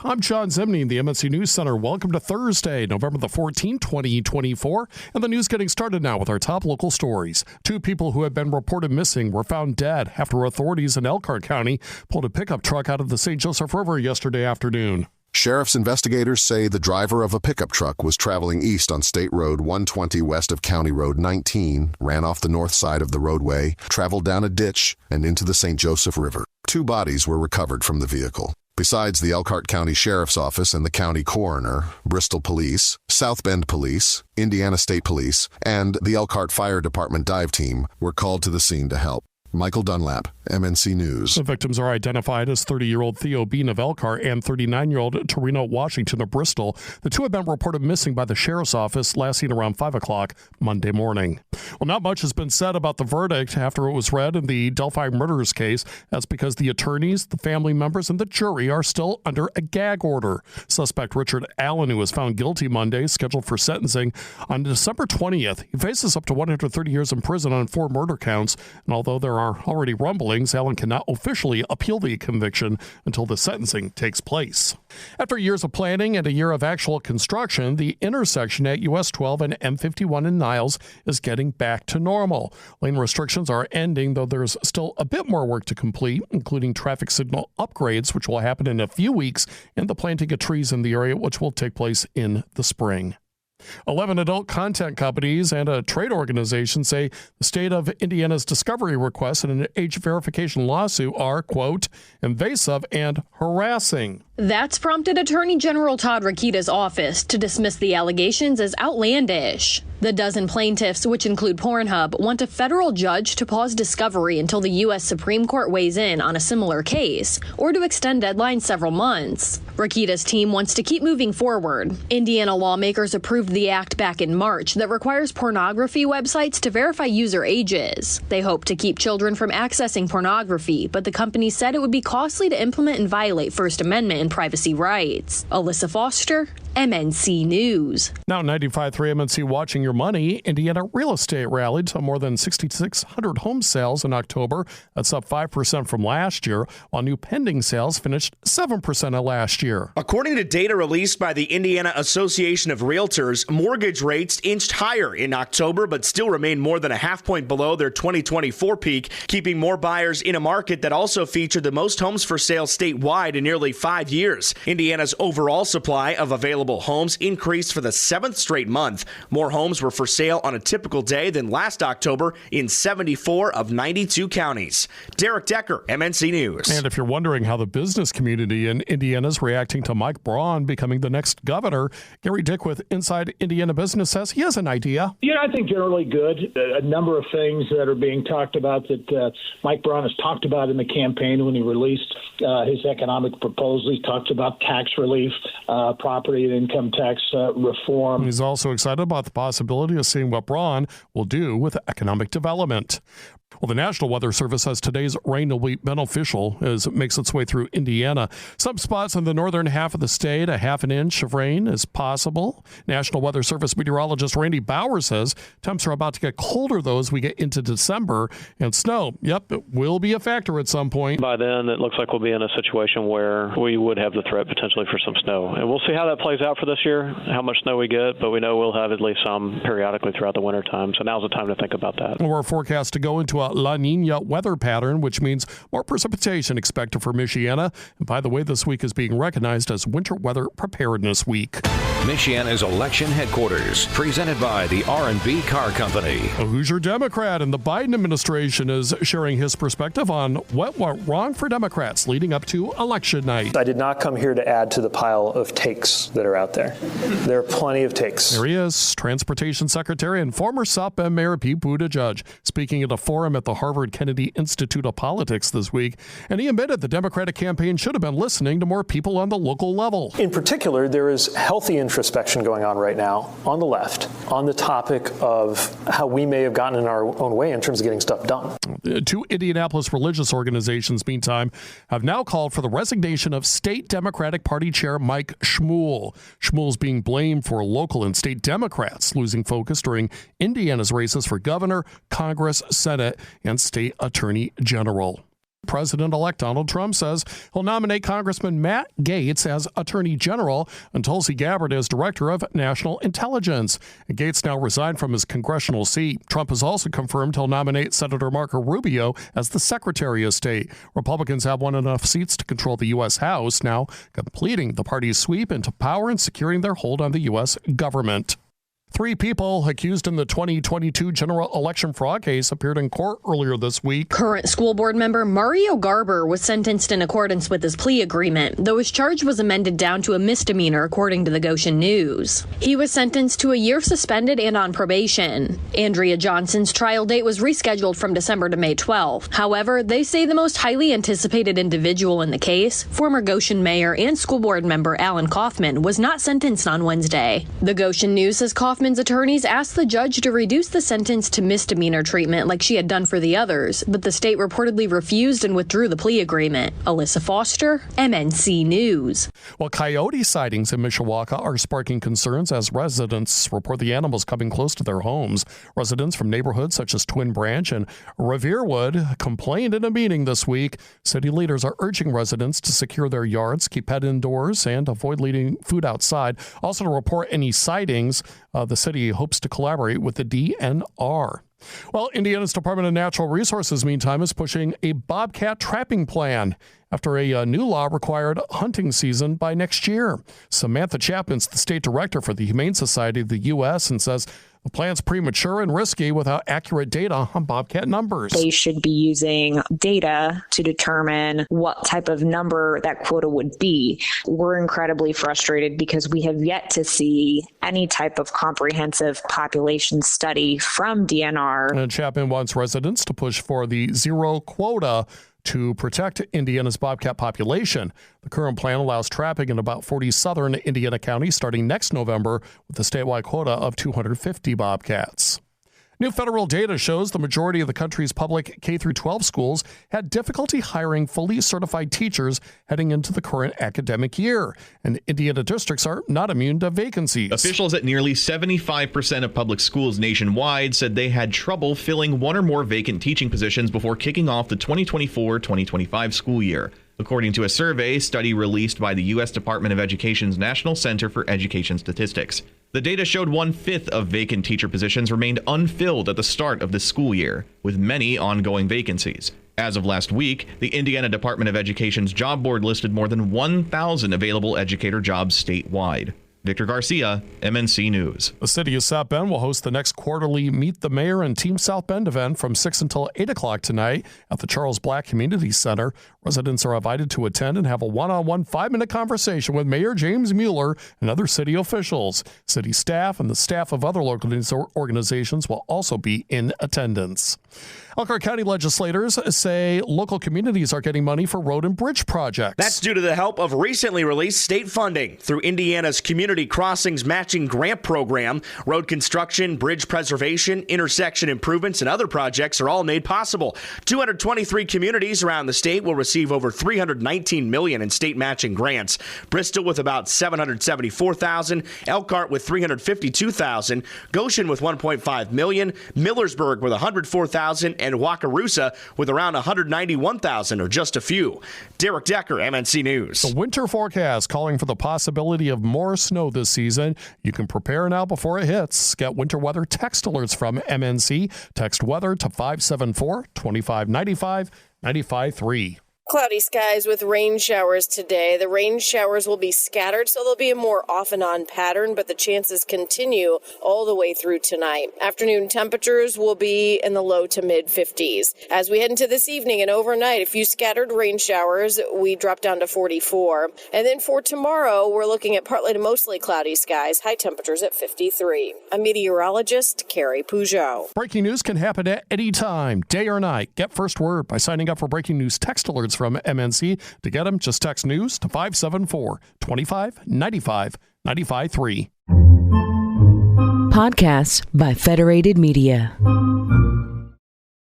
I'm John Zimney in the MNC News Center. Welcome to Thursday, November the 14th, 2024. And the news getting started now with our top local stories. 2 people who had been reported missing were found dead after authorities in Elkhart County pulled a pickup truck out of the St. Joseph River yesterday afternoon. Sheriff's investigators say the driver of a pickup truck was traveling east on State Road 120 west of County Road 19, ran off the north side of the roadway, traveled down a ditch, and into the St. Joseph River. 2 bodies were recovered from the vehicle. Besides the Elkhart County Sheriff's Office and the County Coroner, Bristol Police, South Bend Police, Indiana State Police, and the Elkhart Fire Department dive team were called to the scene to help. Michael Dunlap, MNC News. The victims are identified as 30-year-old Theo Bean of Elkhart and 39-year-old Torino Washington of Bristol. The 2 have been reported missing by the Sheriff's Office last seen around 5 o'clock Monday morning. Well, not much has been said about the verdict after it was read in the Delphi murders case. That's because the attorneys, the family members, and the jury are still under a gag order. Suspect Richard Allen, who was found guilty Monday, scheduled for sentencing on December 20th. He faces up to 130 years in prison on 4 murder counts, and although there are already rumblings, Allen cannot officially appeal the conviction until the sentencing takes place. After years of planning and a year of actual construction, the intersection at US 12 and M51 in Niles is getting back to normal. Lane restrictions are ending, though there's still a bit more work to complete, including traffic signal upgrades, which will happen in a few weeks, and the planting of trees in the area, which will take place in the spring. 11 adult content companies and a trade organization say the state of Indiana's discovery request and an age verification lawsuit are, quote, invasive and harassing. That's prompted Attorney General Todd Rokita's office to dismiss the allegations as outlandish. The dozen plaintiffs, which include Pornhub, want a federal judge to pause discovery until the U.S. Supreme Court weighs in on a similar case, or to extend deadlines several months. Rokita's team wants to keep moving forward. Indiana lawmakers approved the act back in March that requires pornography websites to verify user ages. They hope to keep children from accessing pornography, but the company said it would be costly to implement and violate First Amendment and privacy rights. Alyssa Foster, MNC News. Now 95.3 MNC watching your money. Indiana real estate rallied to more than 6,600 home sales in October. That's up 5% from last year, while new pending sales finished 7% of last year. According to data released by the Indiana Association of Realtors, mortgage rates inched higher in October, but still remain more than a half point below their 2024 peak, keeping more buyers in a market that also featured the most homes for sale statewide in nearly 5 years. Indiana's overall supply of available homes increased for the 7th straight month. More homes were for sale on a typical day than last October in 74 of 92 counties. Derek Decker, MNC News. And if you're wondering how the business community in Indiana is reacting to Mike Braun becoming the next governor, Gary Dick with Inside Indiana Business says he has an idea. Yeah, I think generally good. A number of things that are being talked about that Mike Braun has talked about in the campaign when he released his economic proposal. He talked about tax relief, property and income tax reform. He's also excited about the possibility of seeing what Braun will do with economic development. Well, the National Weather Service says today's rain will be beneficial as it makes its way through Indiana. Some spots in the northern half of the state, a half an inch of rain is possible. National Weather Service meteorologist Randy Bauer says temps are about to get colder, though, as we get into December. And snow, yep, it will be a factor at some point. By then, it looks like we'll be in a situation where we would have the threat potentially for some snow. And we'll see how that plays out for this year, how much snow we get, but we know we'll have at least some periodically throughout the winter time. So now's the time to think about that. We're forecast to go into a La Nina weather pattern, which means more precipitation expected for Michiana. And by the way, this week is being recognized as Winter Weather Preparedness Week. Michiana's election headquarters, presented by the R&B Car Company. A Hoosier Democrat in the Biden administration is sharing his perspective on what went wrong for Democrats leading up to election night. I did not come here to add to the pile of takes that are out there. There are plenty of takes. There he is, Transportation Secretary and former South Bend Mayor Pete Buttigieg, speaking at a forum at the Harvard Kennedy Institute of Politics this week, and he admitted the Democratic campaign should have been listening to more people on the local level. In particular, there is healthy introspection going on right now on the left on the topic of how we may have gotten in our own way in terms of getting stuff done. 2 Indianapolis religious organizations, meantime, have now called for the resignation of State Democratic Party Chair Mike Schmuel. Schmuel's being blamed for local and state Democrats losing focus during Indiana's races for governor, Congress, Senate, and state attorney general. President-elect Donald Trump says he'll nominate Congressman Matt Gaetz as Attorney General and Tulsi Gabbard as Director of National Intelligence. And Gaetz now resigned from his congressional seat. Trump has also confirmed he'll nominate Senator Marco Rubio as the Secretary of State. Republicans have won enough seats to control the U.S. House, now completing the party's sweep into power and securing their hold on the U.S. government. 3 people accused in the 2022 general election fraud case appeared in court earlier this week. Current school board member Mario Garber was sentenced in accordance with his plea agreement, though his charge was amended down to a misdemeanor, according to the Goshen News. He was sentenced to a year suspended and on probation. Andrea Johnson's trial date was rescheduled from December to May 12th. However, they say the most highly anticipated individual in the case, former Goshen mayor and school board member Alan Kaufman, was not sentenced on Wednesday. The Goshen News says Kaufman's attorneys asked the judge to reduce the sentence to misdemeanor treatment like she had done for the others, but the state reportedly refused and withdrew the plea agreement. Alyssa Foster, MNC News. Well, coyote sightings in Mishawaka are sparking concerns as residents report the animals coming close to their homes. Residents from neighborhoods such as Twin Branch and Reverewood complained in a meeting this week. City leaders are urging residents to secure their yards, keep pet indoors, and avoid leaving food outside. Also to report any sightings, the city hopes to collaborate with the DNR. Well, Indiana's Department of Natural Resources, meantime, is pushing a bobcat trapping plan after a new law required hunting season by next year. Samantha Chapman's the state director for the Humane Society of the U.S. and says the plan's premature and risky without accurate data on bobcat numbers. They should be using data to determine what type of number that quota would be. We're incredibly frustrated because we have yet to see any type of comprehensive population study from DNR. And Chapman wants residents to push for the zero quota to protect Indiana's bobcat population. The current plan allows trapping in about 40 southern Indiana counties starting next November with a statewide quota of 250 bobcats. New federal data shows the majority of the country's public K-12 schools had difficulty hiring fully certified teachers heading into the current academic year. And Indiana districts are not immune to vacancies. Officials at nearly 75% of public schools nationwide said they had trouble filling one or more vacant teaching positions before kicking off the 2024-2025 school year, according to a survey study released by the U.S. Department of Education's National Center for Education Statistics. The data showed 1/5 of vacant teacher positions remained unfilled at the start of the school year, with many ongoing vacancies. As of last week, the Indiana Department of Education's job board listed more than 1,000 available educator jobs statewide. Victor Garcia, MNC News. The city of South Bend will host the next quarterly Meet the Mayor and Team South Bend event from 6 until 8 o'clock tonight at the Charles Black Community Center. Residents are invited to attend and have a one-on-one 5-minute conversation with Mayor James Mueller and other city officials. City staff and the staff of other local organizations will also be in attendance. Elkhart County legislators say local communities are getting money for road and bridge projects. That's due to the help of recently released state funding through Indiana's Community Crossings Matching Grant Program. Road construction, bridge preservation, intersection improvements, and other projects are all made possible. 223 communities around the state will receive over $319 million in state matching grants. Bristol with about $774,000, Elkhart with $352,000, Goshen with $1.5 million, Millersburg with $104,000, and Wakarusa with around $191,000, or just a few. Derek Decker, MNC News. The winter forecast calling for the possibility of more snow this season. You can prepare now before it hits. Get winter weather text alerts from MNC. Text weather to 574-2595, 95.3. Cloudy skies with rain showers today. The rain showers will be scattered, so they'll be a more off and on pattern, but the chances continue all the way through tonight. Afternoon temperatures will be in the low to mid 50s. As we head into this evening and overnight, a few scattered rain showers, we drop down to 44. And then for tomorrow, we're looking at partly to mostly cloudy skies, high temperatures at 53. I'm meteorologist Carrie Peugeot. Breaking news can happen at any time, day or night. Get first word by signing up for breaking news text alerts from MNC. To get them, just text news to 574-2595, 95.3. Podcasts by Federated Media.